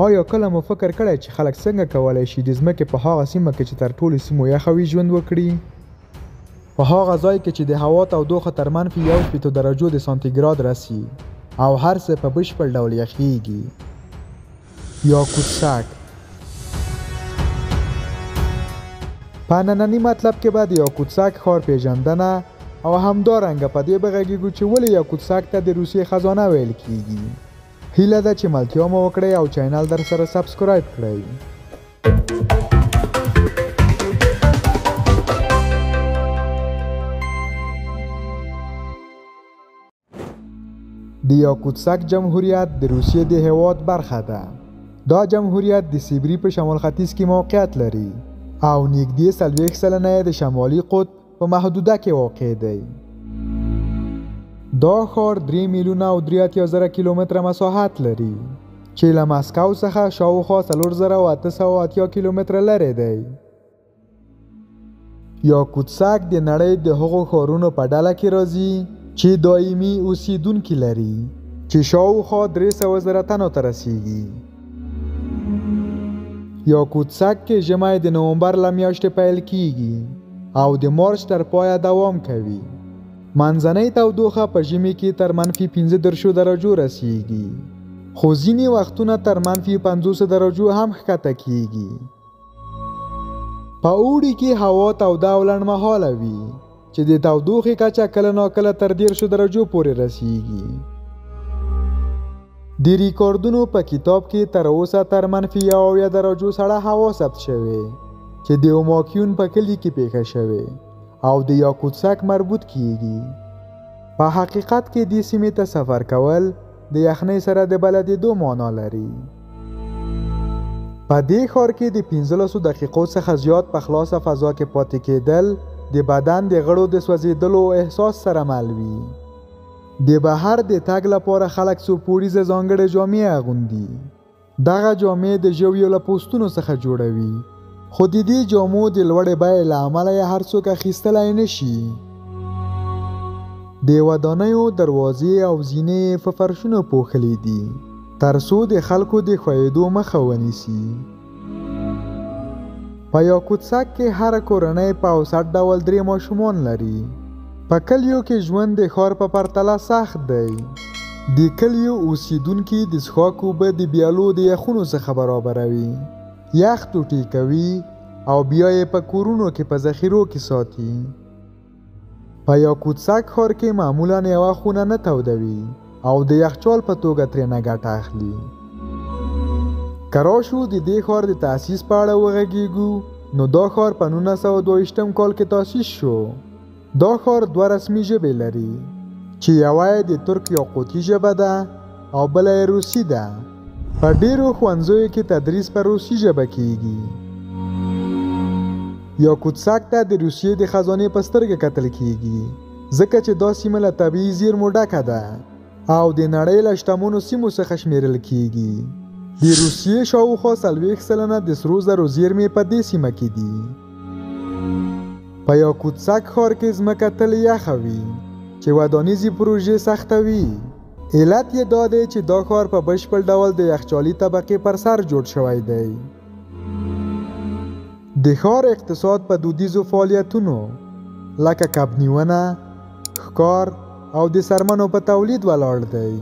آیا کله مو فکر کړی چې خلک څنګه کولی شي د ځمکې په هغه سیمه کې چې تر ټولو سیمو یخه وي ژوند وکړي؟ په هغه ځای کې چې د هوا تودوخه تر -1 درجو د سانتیګراد رسي او هر څه په بشپړ ډول یخیږي. یاکوتسک. په ننني مطلب کې به د یاکوتسک ښار پیژندنه او همدارنګه په دې بغږیږو چې ولې یاکوتسک ته د روسیې خزانه ویل کیږي. هیله ده چې ملتیا مو وکړئ او چینل در سره سبسکرایب کړئ. د یاکوتسک جمهوریت د روسیې د هېواد برخه ده. دا جمهوریت د سیبری په شمال ختیځ کې موقعیت لري او نږدې 40 سلنه د شمالي قطب په محدوده کې واقع دی. دا ښار 3,03,000 کیلومتره مساحت لري چې له مسکو څخه شاوخوا 4,880 کیلومتره لرې دی. یاکوتسک د نړۍ د هغو ښارونو په ډله کې راځي چې دایمي اوسیدونکي لري چې شاوخوا 300,000 تنو ته رسیږي. یاکوتسک کې ژمی د نومبر له میاشتې پیل کیږي او د مارچ تر پایه دوام کوي. منځنۍ تودوخه په ژمي کې تر -15 درجو رسیږي خو ځینې وختونه تر -50 درجو هم ښکته کیږي. په اوړي کې هوا توده او لنډمهاله وي چې د تودوخې کچه کله ناکله تر 10 درجو پورې رسیږي. د ریکارډونو په کتاب کې تر اوسه تر -70 درجو سړه هوا ثبت شوې چې د اوماکیون په کلي کې پیښه شوې او د یاکوتسک مربوط کیږي. په حقیقت کې دې سیمې ته سفر کول د یخنۍ سره د بلدېدو معنا لري. په دې ښار کې د 15 دقیقو څخه زیات په خلاصه فضا کې پاتې کېدل د بدن د غړو د سوځېدلو احساس سره مل وي. د بهر د تګ لپاره خلک څو پوړیزه ځانګړې جامې اغوندي. دغه جامې د ژویو له پوستونو څخه جوړوي خو د دې جامو د لوړې بیې له امله یې هر څوک اخیستلی نه شي. د ودانیو دروازې او زینې په فرشونو پوښلي دي تر څو د خلکو د ښویېدو مخه ونیسي. په یاکوتسک کې هره کورنۍ په اوسط ډول 3 ماشومان لري. په کلیو کې ژوند د ښار په پرتله سخت دی. د کلیو اوسیدونکي د څښاک اوبه د بیالو د یخونو څخه برابروي، یخ ټوټې کوي او بیا یې په کورونو کې په ذخیرو کې ساتي. په یاکوتسک ښار کې معمولا یوه خونه نه تودوي او د یخچال په توګه ترېنه ګټه اخلي. که راشو د دې ښار د تأسیس په اړه وغږیږو نو دا ښار په 1922 کال کې تأسیس شو. دا ښار 2 رسمي ژبې لري چې یوه یې د ترک یاقوتي ژبه ده او بله یې روسي ده. په ډیرو ښوونځیو کې تدریس په روسي ژبه کیږي. یاکوتسک ته د روسیې د خزانې په سترګه کتل کیږي ځکه چې دا سیمه له طبیعي زیرمو ډکه ده او د نړۍ له شتمنو سیمو څخه شمیرل کیږي. د روسیې شاوخوا 40 سلنه د سرو زرو زیرمې په دې سیمه کې دي. په یاکوتسک ښار کې ځمکه تل یخه وي چې ودانیزې پروژې سختوي. علت یې دا دی چې دا ښار په بشپړ ډول د یخچالي طبقې پر سر جوړ شوی دی. د ښار اقتصاد په دودیزو فعالیتونو لکه کب نیونه، ښکار او د څرمنو په تولید ولاړ دی.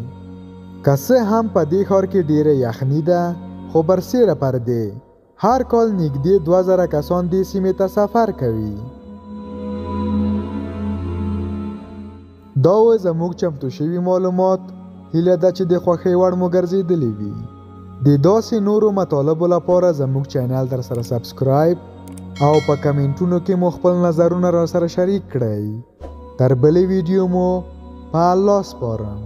که څه هم په دې ښار کې ډیره یخني ده خو برسیره پردې هر کال نږدې 2000 کسان دې سیمې ته سفر کوي. دا و زموږ چمتو شوي معلومات. هیله ده چې د خوښۍ وړ مو ګرځېدلي وي. د داسې نورو مطالبو لپاره زموږ چینل در سره سبسکرایب او په کمنټونو کې مو خپل نظرونه را سره شریک کړئ. تر بلې ویډیو مو په الله سپارم.